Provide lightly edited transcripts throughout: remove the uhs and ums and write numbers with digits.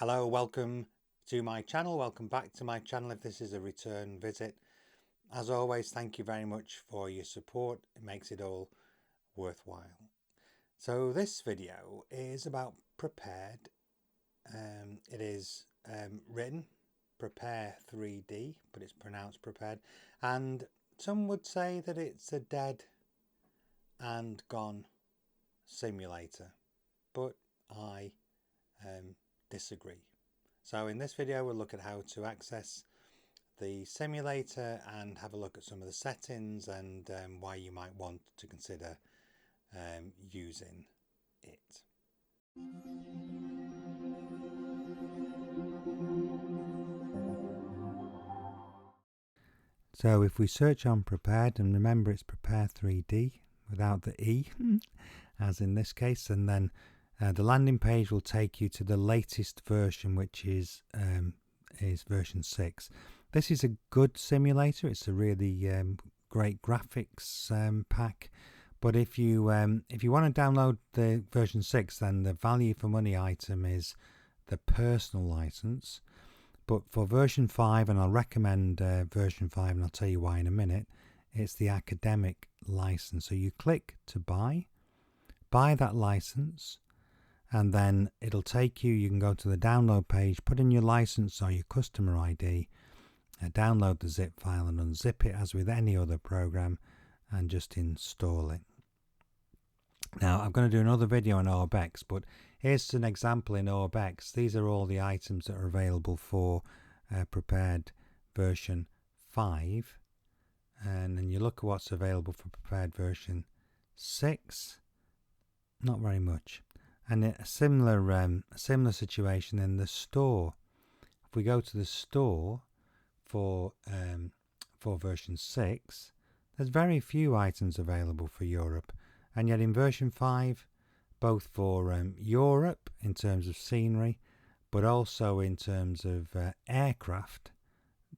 Hello, welcome to my channel. Welcome back to my channel if this is a return visit. As always, thank you very much for your support. It makes it all worthwhile. So this video is about Prepared. It is written Prepar3D, but it's pronounced Prepared. And some would say that it's a dead and gone simulator, but I disagree. So in this video we'll look at how to access the simulator and have a look at some of the settings and why you might want to consider using it. So if we search on Prepared, and remember it's Prepar3D without the E as in this case, and then the landing page will take you to the latest version, which is version 6. This is a good simulator. It's a really great graphics pack. But if you want to download the version 6, then the value for money item is the personal license. But for version 5, and I'll recommend version 5, and I'll tell you why in a minute, it's the academic license. So you click to buy that license, and then it'll take you can go to the download page, put in your license or your customer ID, download the zip file and unzip it as with any other program, and just install it. Now I'm going to do another video on Orbex, but here's an example in Orbex. These are all the items that are available for Prepared version 5, and then you look at what's available for Prepared version 6. Not very much. And a similar situation in the store. If we go to the store for version 6, there's very few items available for Europe, and yet in version 5, both for Europe in terms of scenery, but also in terms of aircraft,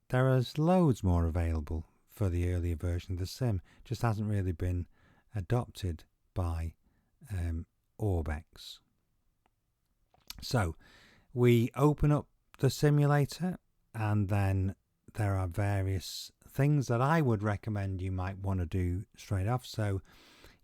there is loads more available for the earlier version of the sim. Just hasn't really been adopted by Orbex. So we open up the simulator, and then there are various things that I would recommend you might want to do straight off. So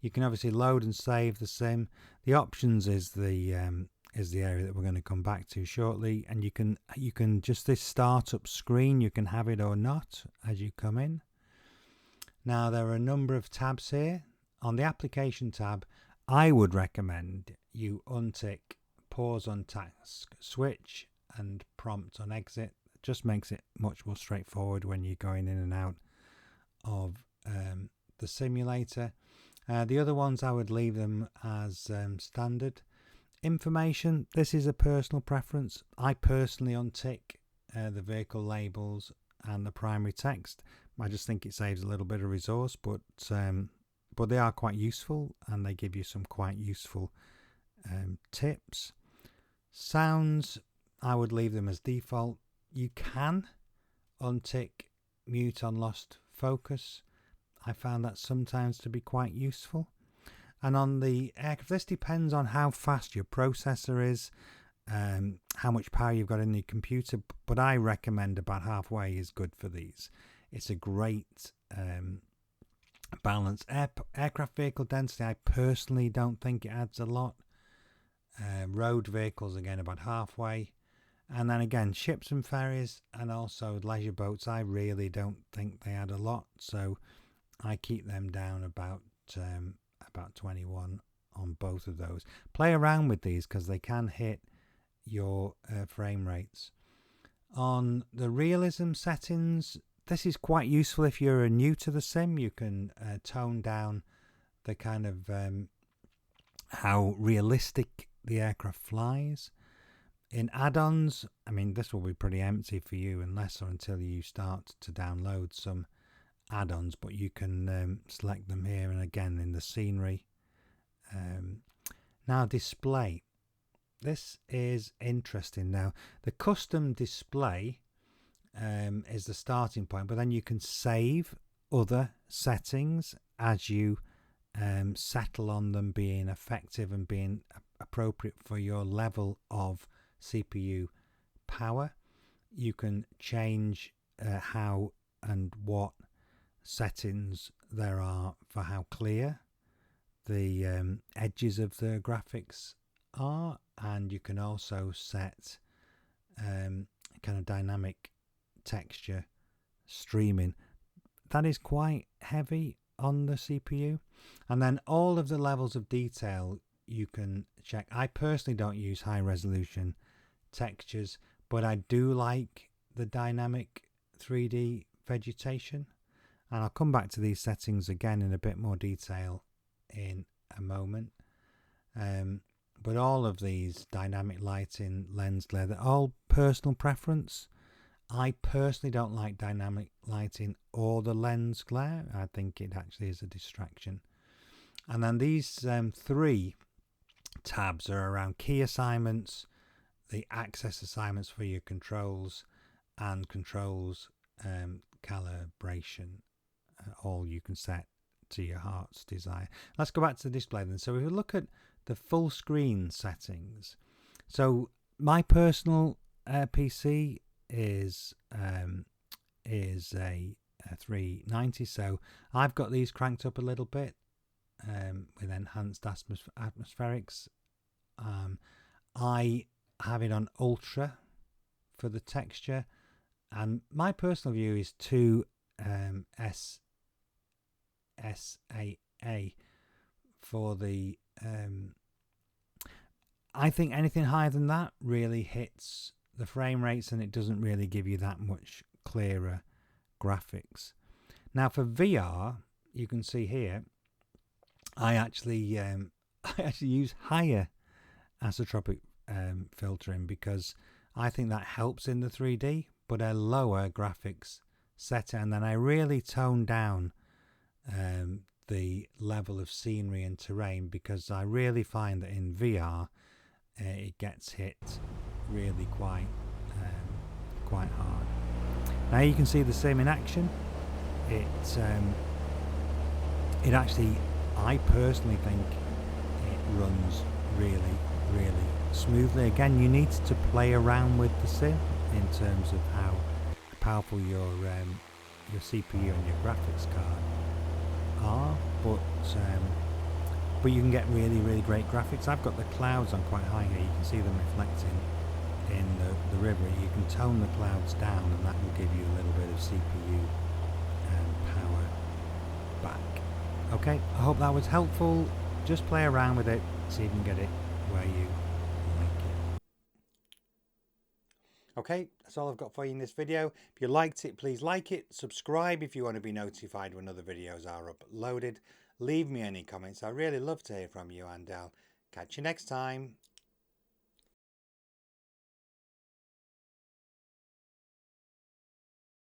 you can obviously load and save the sim. The options is the area that we're going to come back to shortly, and you can just this startup screen, you can have it or not as you come in. Now there are a number of tabs here. On the application tab, I would recommend you untick pause on task switch and prompt on exit. It just makes it much more straightforward when you're going in and out of the simulator. The other ones I would leave them as standard. Information, this is a personal preference. I personally untick the vehicle labels and the primary text. I just think it saves a little bit of resource, but they are quite useful, and they give you some quite useful tips. Sounds, I would leave them as default. You can untick mute on lost focus. I found that sometimes to be quite useful. And on the aircraft, this depends on how fast your processor is, how much power you've got in the computer, but I recommend about halfway is good for these. It's a great balance. Aircraft vehicle density, I personally don't think it adds a lot. Road vehicles, again, about halfway. And then again, ships and ferries and also leisure boats, I really don't think they add a lot, so I keep them down about 21 on both of those. Play around with these because they can hit your frame rates. On the realism settings, this is quite useful if you're new to the sim. You can tone down the kind of how realistic the aircraft flies. In add-ons, I mean, this will be pretty empty for you unless or until you start to download some add-ons, but you can select them here, and again in the scenery. Now display, this is interesting. Now the custom display is the starting point, but then you can save other settings as you settle on them being effective and being appropriate for your level of CPU power, you can change how and what settings there are for how clear the edges of the graphics are, and you can also set kind of dynamic texture streaming. That is quite heavy on the CPU. And then all of the levels of detail you can check. I personally don't use high resolution textures, but I do like the dynamic 3D vegetation, and I'll come back to these settings again in a bit more detail in a moment. But all of these dynamic lighting, lens glare, they're all personal preference. I personally don't like dynamic lighting or the lens glare. I think it actually is a distraction. And then these 3 tabs are around key assignments, the access assignments for your controls, and controls calibration. All you can set to your heart's desire. Let's go back to the display then. So if we look at the full screen settings, so my personal PC is a 390, so I've got these cranked up a little bit with enhanced atmospherics. I have it on ultra for the texture, and my personal view is 2 SAA for the I think anything higher than that really hits the frame rates, and it doesn't really give you that much clearer graphics. Now for VR, you can see here I actually use higher isotropic filtering, because I think that helps in the 3D, but a lower graphics setting, and then I really tone down the level of scenery and terrain, because I really find that in VR it gets hit really quite hard. Now you can see the sim in action. It actually, I personally think it runs really smoothly. Again, you need to play around with the sim in terms of how powerful your CPU and your graphics card are, but you can get really great graphics. I've got the clouds on quite high here. You can see them reflecting in the river. You can tone the clouds down, and that will give you a little bit of CPU power back. Okay, I hope that was helpful. Just play around with it, see if you can get it where you like it. Okay, that's all I've got for you in this video. If you liked it, please like it, subscribe if you want to be notified when other videos are uploaded. Leave me any comments. I really love to hear from you, and I'll catch you next time.